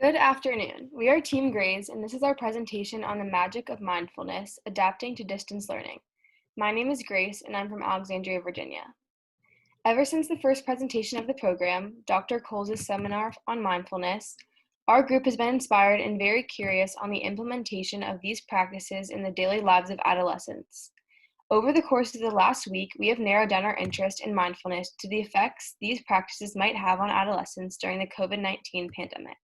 Good afternoon. We are Team Grays, and this is our presentation on the magic of mindfulness, adapting to distance learning. My name is Grace, and I'm from Alexandria, Virginia. Ever since the first presentation of the program, Dr. Coles' seminar on mindfulness, our group has been inspired and very curious on the implementation of these practices in the daily lives of adolescents. Over the course of the last week, we have narrowed down our interest in mindfulness to the effects these practices might have on adolescents during the COVID-19 pandemic.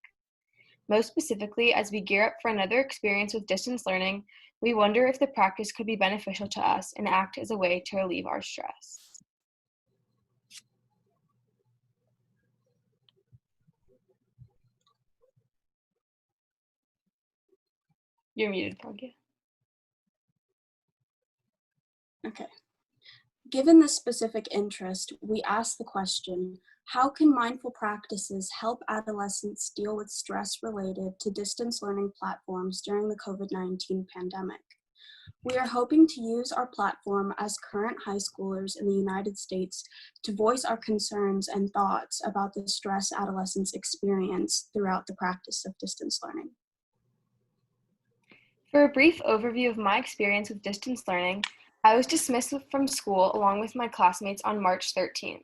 Most specifically, as we gear up for another experience with distance learning, we wonder if the practice could be beneficial to us and act as a way to relieve our stress. You're muted, Pragya. Okay. Given this specific interest, we asked the question, how can mindful practices help adolescents deal with stress related to distance learning platforms during the COVID-19 pandemic? We are hoping to use our platform as current high schoolers in the United States to voice our concerns and thoughts about the stress adolescents experience throughout the practice of distance learning. For a brief overview of my experience with distance learning, I was dismissed from school along with my classmates on March 13th.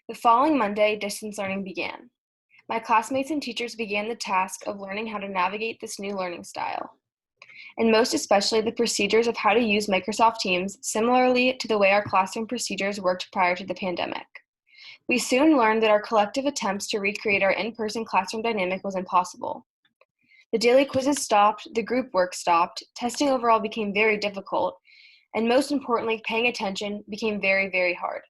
The following Monday, distance learning began. My classmates and teachers began the task of learning how to navigate this new learning style, and most especially the procedures of how to use Microsoft Teams, similarly to the way our classroom procedures worked prior to the pandemic. We soon learned that our collective attempts to recreate our in-person classroom dynamic was impossible. The daily quizzes stopped, the group work stopped, testing overall became very difficult, and most importantly, paying attention became very, very hard.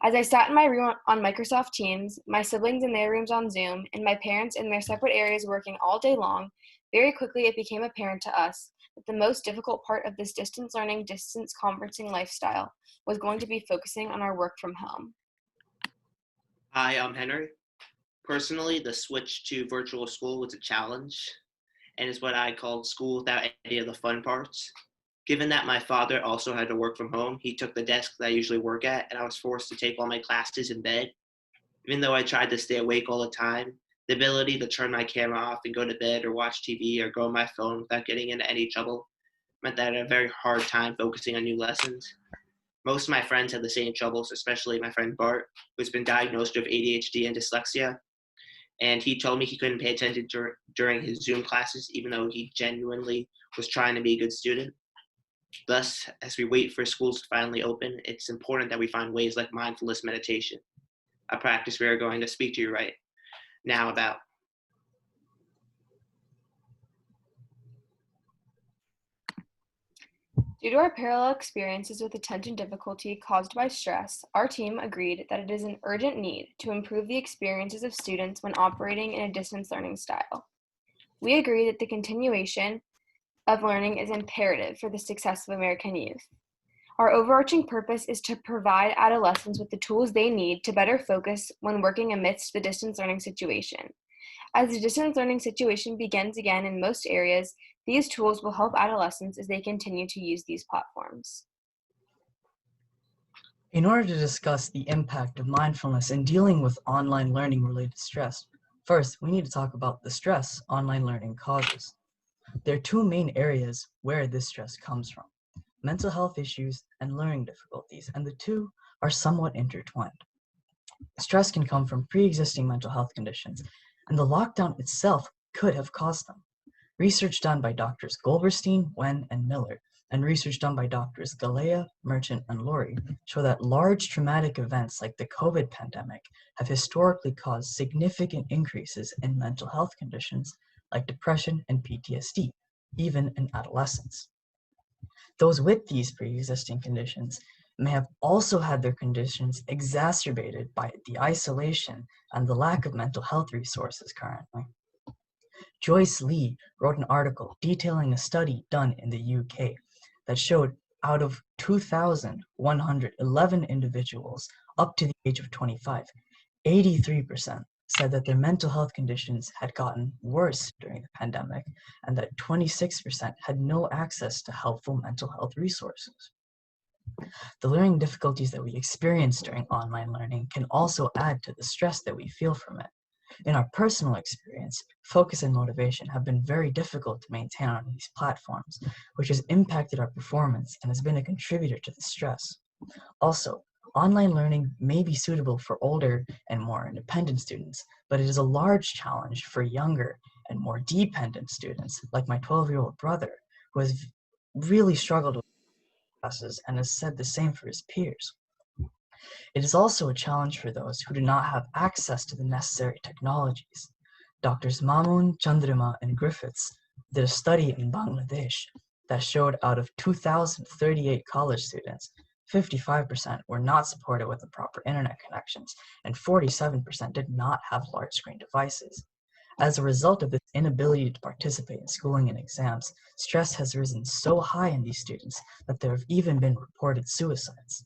As I sat in my room on Microsoft Teams, my siblings in their rooms on Zoom, and my parents in their separate areas working all day long, very quickly it became apparent to us that the most difficult part of this distance learning, distance conferencing lifestyle was going to be focusing on our work from home. Hi, I'm Henry. Personally, the switch to virtual school was a challenge and is what I called school without any of the fun parts. Given that my father also had to work from home, he took the desk that I usually work at, and I was forced to take all my classes in bed. Even though I tried to stay awake all the time, the ability to turn my camera off and go to bed or watch TV or go on my phone without getting into any trouble meant that I had a very hard time focusing on new lessons. Most of my friends had the same troubles, especially my friend Bart, who's been diagnosed with ADHD and dyslexia. And he told me he couldn't pay attention during his Zoom classes, even though he genuinely was trying to be a good student. Thus, as we wait for schools to finally open, it's important that we find ways like mindfulness meditation, a practice we are going to speak to you right now about. Due to our parallel experiences with attention difficulty caused by stress, our team agreed that it is an urgent need to improve the experiences of students when operating in a distance learning style. We agree that the continuation of learning is imperative for the success of American youth. Our overarching purpose is to provide adolescents with the tools they need to better focus when working amidst the distance learning situation. As the distance learning situation begins again in most areas, these tools will help adolescents as they continue to use these platforms. In order to discuss the impact of mindfulness in dealing with online learning related stress, first we need to talk about the stress online learning causes. There are two main areas where this stress comes from: mental health issues and learning difficulties, and the two are somewhat intertwined. Stress can come from pre-existing mental health conditions, and the lockdown itself could have caused them. Research done by Drs. Goldberstein, Wen, and Miller, and research done by Drs. Galea, Merchant, and Laurie show that large traumatic events like the COVID pandemic have historically caused significant increases in mental health conditions like depression and PTSD, even in adolescents. Those with these pre-existing conditions may have also had their conditions exacerbated by the isolation and the lack of mental health resources currently. Joyce Lee wrote an article detailing a study done in the UK that showed out of 2,111 individuals up to the age of 25, 83% said that their mental health conditions had gotten worse during the pandemic, and that 26% had no access to helpful mental health resources. The learning difficulties that we experience during online learning can also add to the stress that we feel from it. In our personal experience, focus and motivation have been very difficult to maintain on these platforms, which has impacted our performance and has been a contributor to the stress. Also, online learning may be suitable for older and more independent students, but it is a large challenge for younger and more dependent students, like my 12-year-old brother, who has really struggled with classes and has said the same for his peers. It is also a challenge for those who do not have access to the necessary technologies. Doctors Mamun, Chandrama, and Griffiths did a study in Bangladesh that showed out of 2,038 college students, 55% were not supported with the proper internet connections, and 47% did not have large screen devices. As a result of this inability to participate in schooling and exams, stress has risen so high in these students that there have even been reported suicides.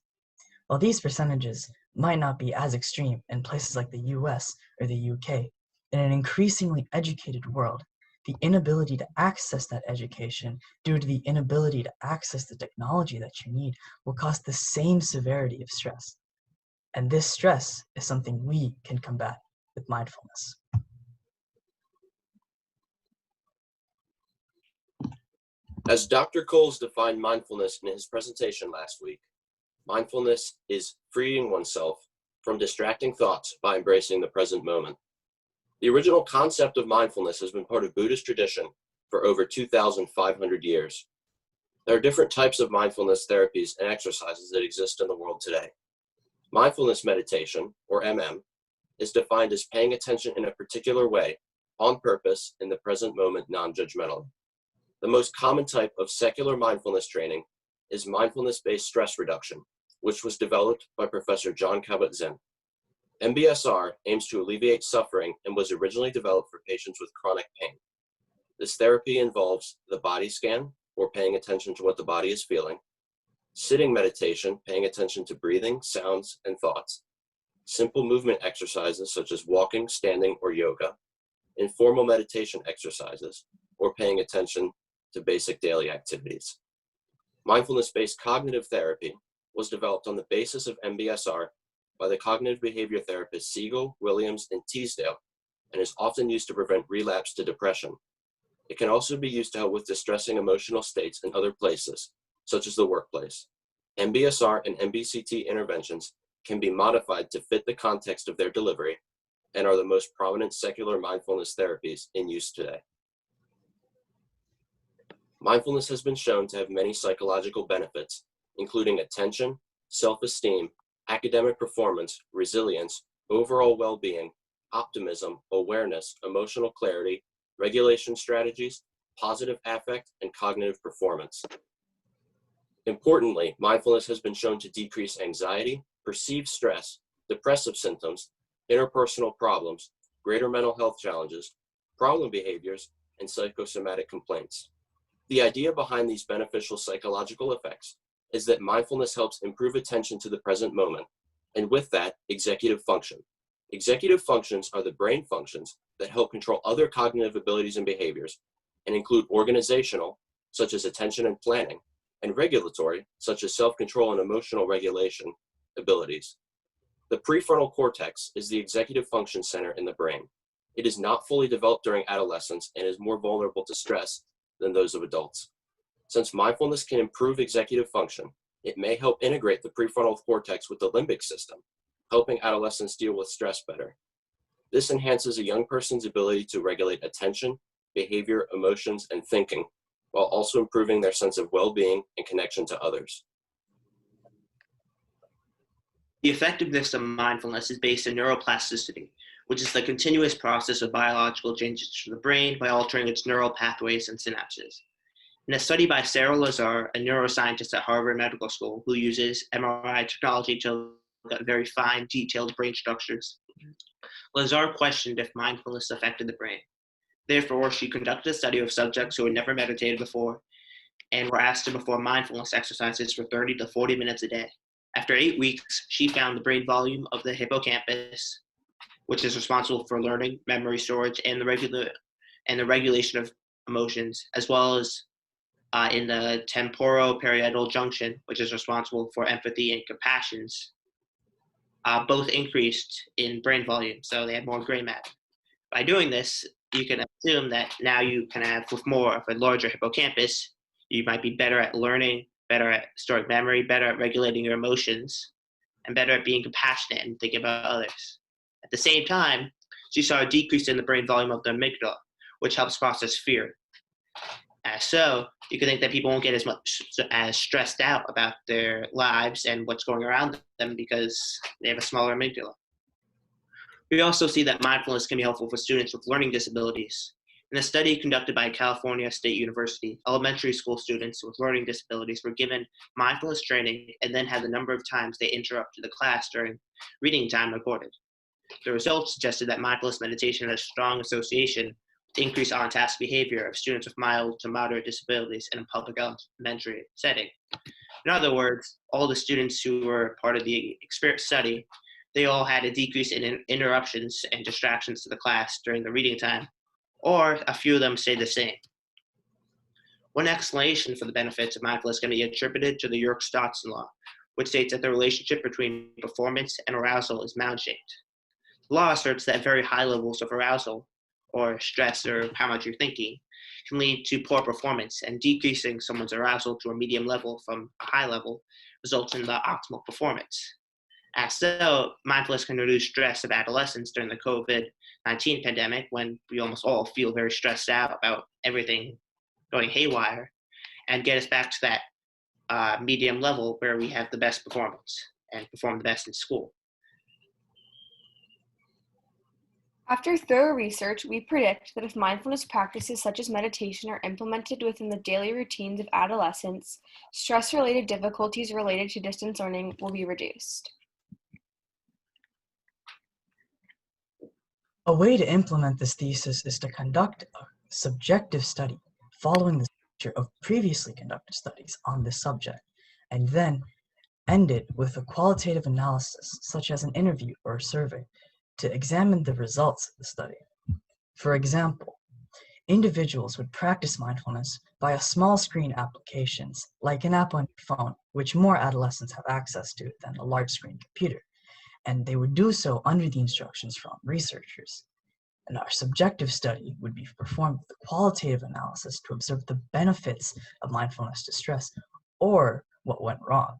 While these percentages might not be as extreme in places like the US or the UK, in an increasingly educated world, the inability to access that education due to the inability to access the technology that you need will cause the same severity of stress. And this stress is something we can combat with mindfulness. As Dr. Coles defined mindfulness in his presentation last week, mindfulness is freeing oneself from distracting thoughts by embracing the present moment. The original concept of mindfulness has been part of Buddhist tradition for over 2,500 years. There are different types of mindfulness therapies and exercises that exist in the world today. Mindfulness meditation, or MM, is defined as paying attention in a particular way, on purpose, in the present moment, non-judgmentally. The most common type of secular mindfulness training is mindfulness-based stress reduction, which was developed by Professor John Kabat-Zinn. MBSR aims to alleviate suffering and was originally developed for patients with chronic pain. This therapy involves the body scan, or paying attention to what the body is feeling, sitting meditation, paying attention to breathing, sounds, and thoughts, simple movement exercises such as walking, standing, or yoga, informal meditation exercises, or paying attention to basic daily activities. Mindfulness-based cognitive therapy was developed on the basis of MBSR by the cognitive behavior therapists Siegel, Williams, and Teasdale, and is often used to prevent relapse to depression. It can also be used to help with distressing emotional states in other places, such as the workplace. MBSR and MBCT interventions can be modified to fit the context of their delivery and are the most prominent secular mindfulness therapies in use today. Mindfulness has been shown to have many psychological benefits, including attention, self-esteem, academic performance, resilience, overall well-being, optimism, awareness, emotional clarity, regulation strategies, positive affect, and cognitive performance. Importantly, mindfulness has been shown to decrease anxiety, perceived stress, depressive symptoms, interpersonal problems, greater mental health challenges, problem behaviors, and psychosomatic complaints. The idea behind these beneficial psychological effects is that mindfulness helps improve attention to the present moment, and with that, executive function. Executive functions are the brain functions that help control other cognitive abilities and behaviors, and include organizational, such as attention and planning, and regulatory, such as self-control and emotional regulation abilities. The prefrontal cortex is the executive function center in the brain. It is not fully developed during adolescence and is more vulnerable to stress than those of adults. Since mindfulness can improve executive function, it may help integrate the prefrontal cortex with the limbic system, helping adolescents deal with stress better. This enhances a young person's ability to regulate attention, behavior, emotions, and thinking, while also improving their sense of well-being and connection to others. The effectiveness of mindfulness is based in neuroplasticity, which is the continuous process of biological changes to the brain by altering its neural pathways and synapses. In a study by Sarah Lazar, a neuroscientist at Harvard Medical School who uses MRI technology to look at very fine, detailed brain structures, Lazar questioned if mindfulness affected the brain. Therefore, she conducted a study of subjects who had never meditated before and were asked to perform mindfulness exercises for 30 to 40 minutes a day. After 8 weeks, she found the brain volume of the hippocampus, which is responsible for learning, memory storage, and the regulation of emotions, as well as in the temporoparietal junction, which is responsible for empathy and compassions, both increased in brain volume, so they had more gray matter. By doing this, you can assume that now you can have, with more of a larger hippocampus, you might be better at learning, better at storing memory, better at regulating your emotions, and better at being compassionate and thinking about others. At the same time, she saw a decrease in the brain volume of the amygdala, which helps process fear. So you can think that people won't get as stressed out about their lives and what's going around them because they have a smaller amygdala. We also see that mindfulness can be helpful for students with learning disabilities. In a study conducted by California State University, elementary school students with learning disabilities were given mindfulness training and then had the number of times they interrupted the class during reading time recorded. The results suggested that mindfulness meditation had a strong association with increased on-task behavior of students with mild to moderate disabilities in a public elementary setting. In other words, all the students who were part of the study, they all had a decrease in interruptions and distractions to the class during the reading time, or a few of them stayed the same. One explanation for the benefits of mindfulness can be attributed to the Yerkes-Dodson law, which states that the relationship between performance and arousal is mound-shaped. The law asserts that very high levels of arousal, or stress, or how much you're thinking, can lead to poor performance, and decreasing someone's arousal to a medium level from a high level results in the optimal performance. As so, mindfulness can reduce stress of adolescents during the COVID-19 pandemic when we almost all feel very stressed out about everything going haywire, and get us back to that medium level where we have the best performance and perform the best in school. After thorough research, we predict that if mindfulness practices such as meditation are implemented within the daily routines of adolescents, stress-related difficulties related to distance learning will be reduced. A way to implement this thesis is to conduct a subjective study following the structure of previously conducted studies on this subject, and then end it with a qualitative analysis, such as an interview or a survey, to examine the results of the study. For example, individuals would practice mindfulness via small screen applications, like an app on your phone, which more adolescents have access to than a large screen computer, and they would do so under the instructions from researchers. And our subjective study would be performed with a qualitative analysis to observe the benefits of mindfulness to stress, or what went wrong.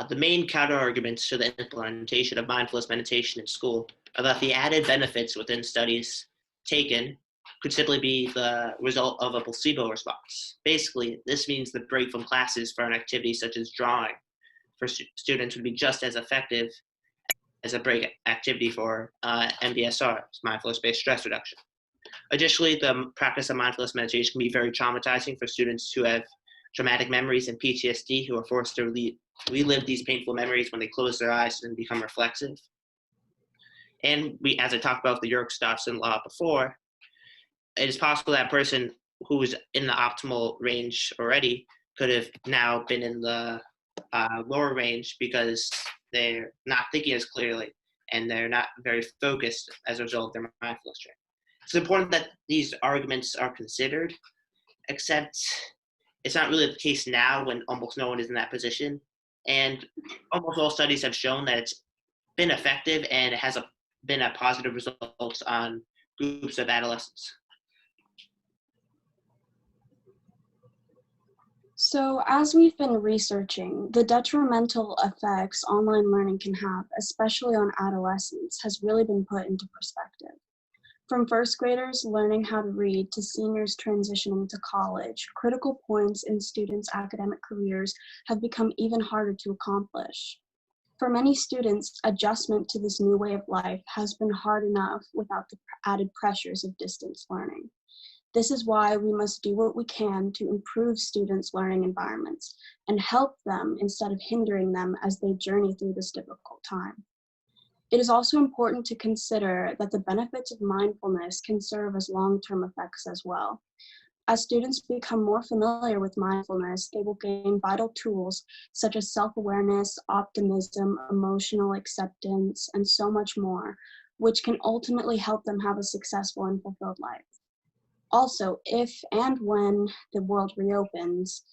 The main counter-arguments to the implementation of mindfulness meditation in school are that the added benefits within studies taken could simply be the result of a placebo response. Basically, this means the break from classes for an activity such as drawing for students would be just as effective as a break activity for MBSR, mindfulness-based stress reduction. Additionally, the practice of mindfulness meditation can be very traumatizing for students who have traumatic memories and PTSD, who are forced to relive these painful memories when they close their eyes and become reflexive. And as I talked about the Yerkes-Dodson law before, it is possible that a person who was in the optimal range already could have now been in the lower range because they're not thinking as clearly and they're not very focused as a result of their mindfulness training. It's important that these arguments are considered, except it's not really the case now when almost no one is in that position. And almost all studies have shown that it's been effective and it has been a positive results on groups of adolescents. So, as we've been researching, the detrimental effects online learning can have, especially on adolescents, has really been put into perspective. From first graders learning how to read to seniors transitioning to college, critical points in students' academic careers have become even harder to accomplish. For many students, adjustment to this new way of life has been hard enough without the added pressures of distance learning. This is why we must do what we can to improve students' learning environments and help them instead of hindering them as they journey through this difficult time. It is also important to consider that the benefits of mindfulness can serve as long-term effects as well. As students become more familiar with mindfulness, they will gain vital tools such as self-awareness, optimism, emotional acceptance, and so much more, which can ultimately help them have a successful and fulfilled life. Also, if and when the world reopens,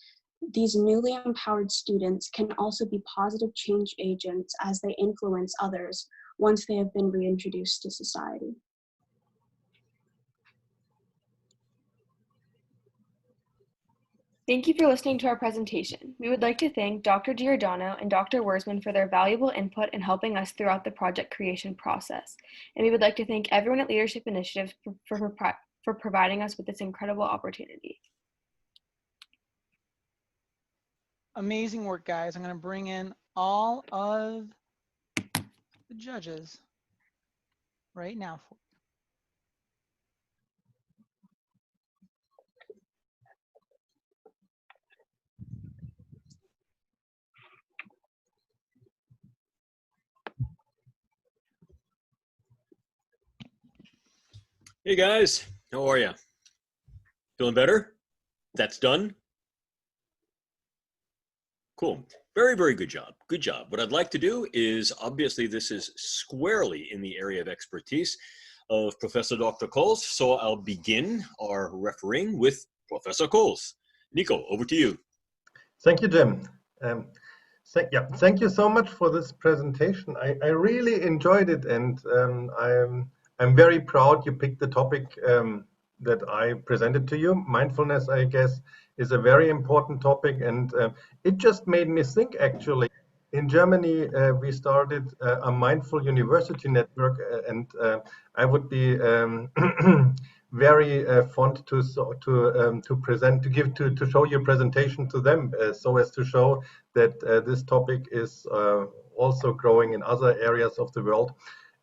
These newly empowered students can also be positive change agents as they influence others once they have been reintroduced to society. Thank you for listening to our presentation. We would like to thank Dr. Giordano and Dr. Wurzman for their valuable input in helping us throughout the project creation process. And we would like to thank everyone at Leadership Initiative for providing us with this incredible opportunity. Amazing work, guys. I'm going to bring in all of the judges right now. Hey guys, how are you? Feeling better? That's done? Cool. Very, very good job. Good job. What I'd like to do is, obviously this is squarely in the area of expertise of Professor Dr. Coles, so I'll begin our refereeing with Professor Coles. Nico, over to you. Thank you, Jim. Thank you so much for this presentation. I really enjoyed it, and I'm very proud you picked the topic that I presented to you. Mindfulness, I guess, is a very important topic, and it just made me think, actually. In Germany, we started a mindful university network, and I would be very fond to show your presentation to them, so as to show that this topic is also growing in other areas of the world.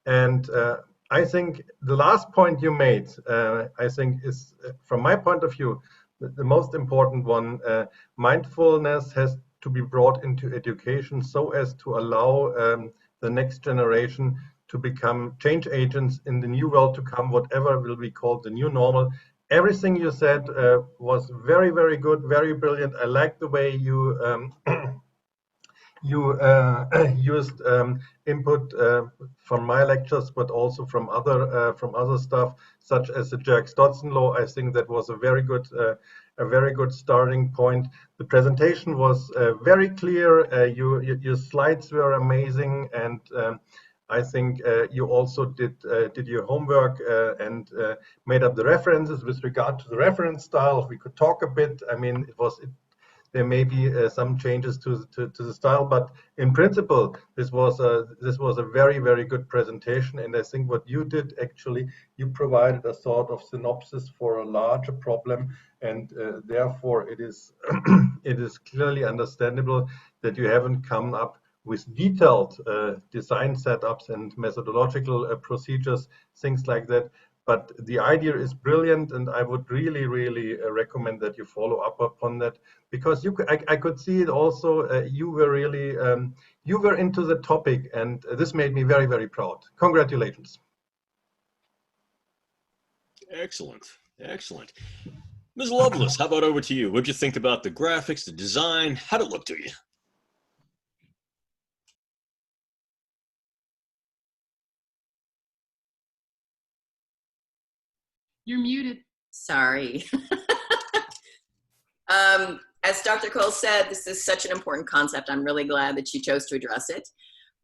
And I think the last point you made, I think is, from my point of view, the most important one. Mindfulness has to be brought into education so as to allow the next generation to become change agents in the new world to come, whatever will be called the new normal. Everything you said was very, very good, very brilliant. I like the way you used input from my lectures, but also from other stuff, such as the Jerks-Dodson law. I think that was a very good starting point. The presentation was very clear. Your slides were amazing, and I think you also did your homework and made up the references. With regard to the reference style, if we could talk a bit. I mean, there may be some changes to the style, but in principle, this was a very, very good presentation. And I think what you did, actually, you provided a sort of synopsis for a larger problem, and therefore it is it is clearly understandable that you haven't come up with detailed design setups and methodological procedures, things like that. But the idea is brilliant, and I would really, really recommend that you follow up upon that, because I could see it also. You were really you were into the topic, and this made me very, very proud. Congratulations. Excellent, excellent. Ms. Lovelace, how about over to you? What'd you think about the graphics, the design? How'd it look to you? You're muted. Sorry. As Dr. Cole said, this is such an important concept. I'm really glad that you chose to address it.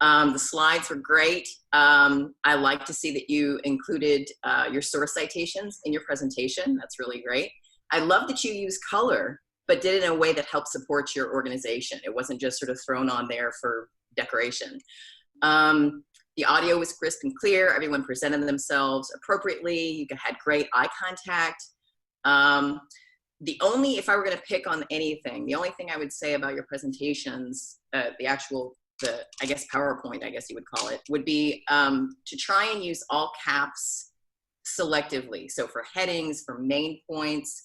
The slides were great. I like to see that you included your source citations in your presentation. That's really great. I love that you use color, but did it in a way that helped support your organization. It wasn't just sort of thrown on there for decoration. The audio was crisp and clear. Everyone presented themselves appropriately. You had great eye contact. If I were going to pick on anything, the only thing I would say about your presentations, I guess PowerPoint, I guess you would call it, would be to try and use all caps selectively. So for headings, for main points,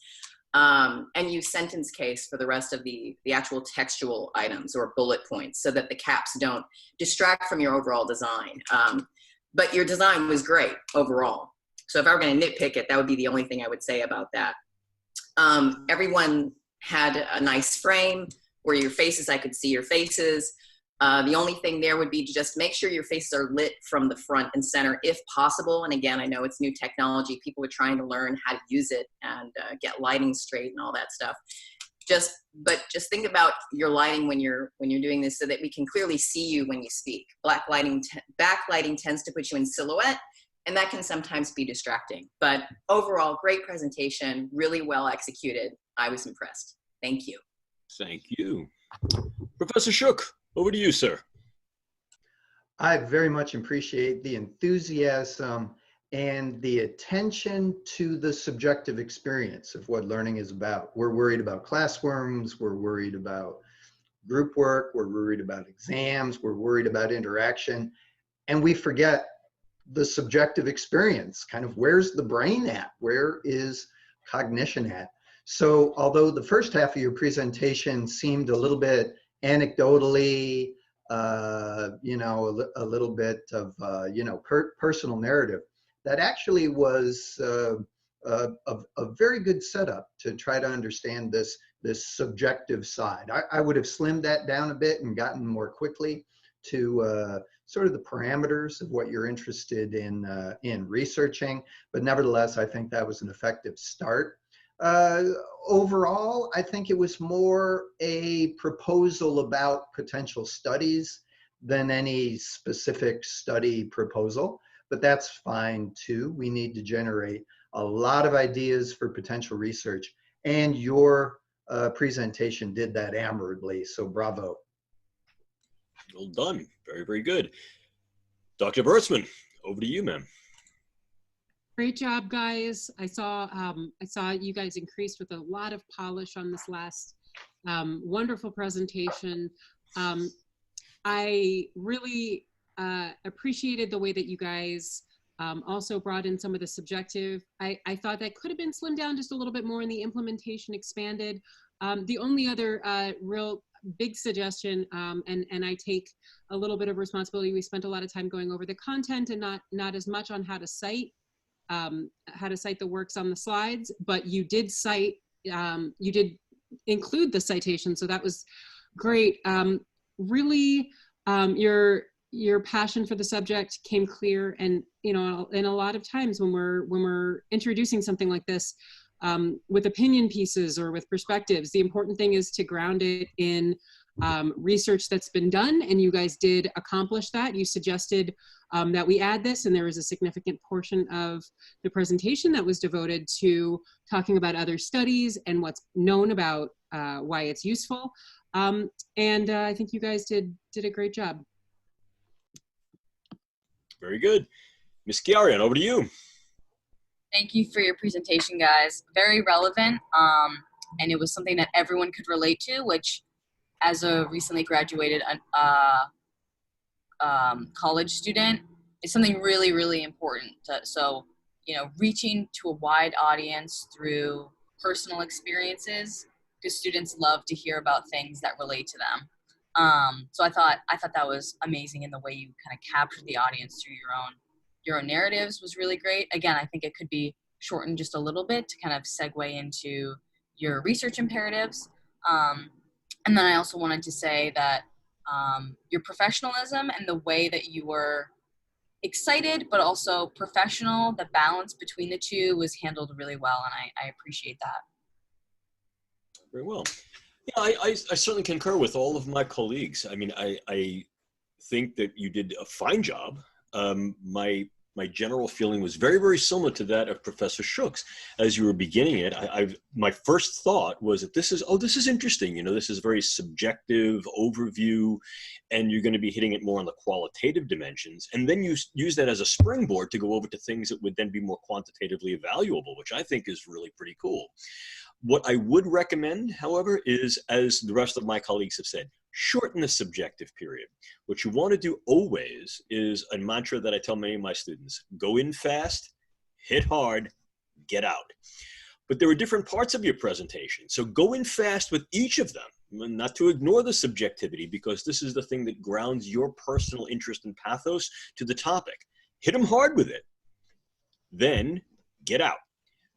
and use sentence case for the rest of the actual textual items or bullet points, so that the caps don't distract from your overall design. But your design was great overall. So if I were going to nitpick it, that would be the only thing I would say about that. Everyone had a nice frame where your faces, I could see your faces. The only thing there would be to just make sure your faces are lit from the front and center if possible. And again, I know it's new technology. People are trying to learn how to use it and get lighting straight and all that stuff. But just think about your lighting when you're doing this, so that we can clearly see you when you speak. Backlighting tends to put you in silhouette, and that can sometimes be distracting. But overall, great presentation, really well executed. I was impressed. Thank you. Thank you. Professor Shook, over to you, sir. I very much appreciate the enthusiasm and the attention to the subjective experience of what learning is about. We're worried about classrooms, we're worried about group work, we're worried about exams, we're worried about interaction, and we forget the subjective experience. Kind of, where's the brain at? Where is cognition at? So although the first half of your presentation seemed a little bit anecdotally, a little bit of, personal narrative, that actually was a very good setup to try to understand this subjective side. I would have slimmed that down a bit and gotten more quickly to sort of the parameters of what you're interested in researching, but nevertheless, I think that was an effective start. Overall, I think it was more a proposal about potential studies than any specific study proposal, but that's fine too. We need to generate a lot of ideas for potential research, and your presentation did that admirably, so bravo. Well done. Very, very good. Dr. Bertzman, over to you, ma'am. Great job, guys. I saw you guys increased with a lot of polish on this last wonderful presentation. I really appreciated the way that you guys also brought in some of the subjective. I thought that could have been slimmed down just a little bit more and the implementation expanded. The only other real big suggestion, and I take a little bit of responsibility, we spent a lot of time going over the content and not as much on how to cite the works on the slides, but you did cite, you did include the citation, so that was great. Really, your passion for the subject came clear, and and a lot of times when we're introducing something like this with opinion pieces or with perspectives, the important thing is to ground it in research that's been done, and you guys did accomplish that. You suggested that we add this, and there was a significant portion of the presentation that was devoted to talking about other studies and what's known about why it's useful. And I think you guys did a great job. Very good. Ms. Chiarian, over to you. Thank you for your presentation, guys. Very relevant, and it was something that everyone could relate to, which, as a recently graduated college student, is something really, really important. So, reaching to a wide audience through personal experiences, because students love to hear about things that relate to them. So I thought that was amazing, in the way you kind of captured the audience through your own narratives was really great. Again, I think it could be shortened just a little bit to kind of segue into your research imperatives. And then I also wanted to say that your professionalism and the way that you were excited but also professional, the balance between the two was handled really well, and I appreciate that. Very well. Yeah, I certainly concur with all of my colleagues. I mean, I think that you did a fine job. My general feeling was very, very similar to that of Professor Shook's. As you were beginning it, my first thought was that this is interesting. This is a very subjective overview, and you're going to be hitting it more on the qualitative dimensions. And then you use that as a springboard to go over to things that would then be more quantitatively evaluable, which I think is really pretty cool. What I would recommend, however, is, as the rest of my colleagues have said, shorten the subjective period. What you want to do always is a mantra that I tell many of my students: go in fast, hit hard, get out. But there are different parts of your presentation. So go in fast with each of them, not to ignore the subjectivity, because this is the thing that grounds your personal interest and pathos to the topic. Hit them hard with it. Then get out.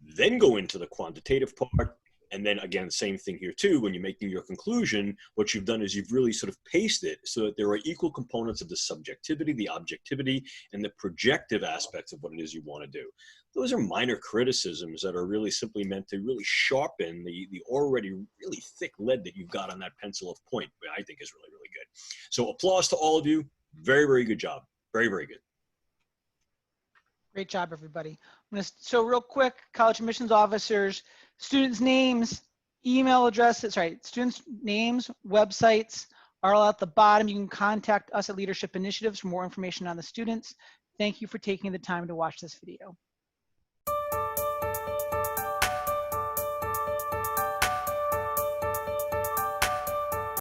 Then go into the quantitative part, And then again, same thing here too, when you make your conclusion, what you've done is you've really sort of paced it so that there are equal components of the subjectivity, the objectivity, and the projective aspects of what it is you want to do. Those are minor criticisms that are really simply meant to really sharpen the already really thick lead that you've got on that pencil of point, which I think is really, really good. So applause to all of you. Very, very good job. Very, very good. Great job, everybody. So real quick, college admissions officers, students' names, email addresses, students' names, websites are all at the bottom. You can contact us at Leadership Initiatives for more information on the students. Thank you for taking the time to watch this video.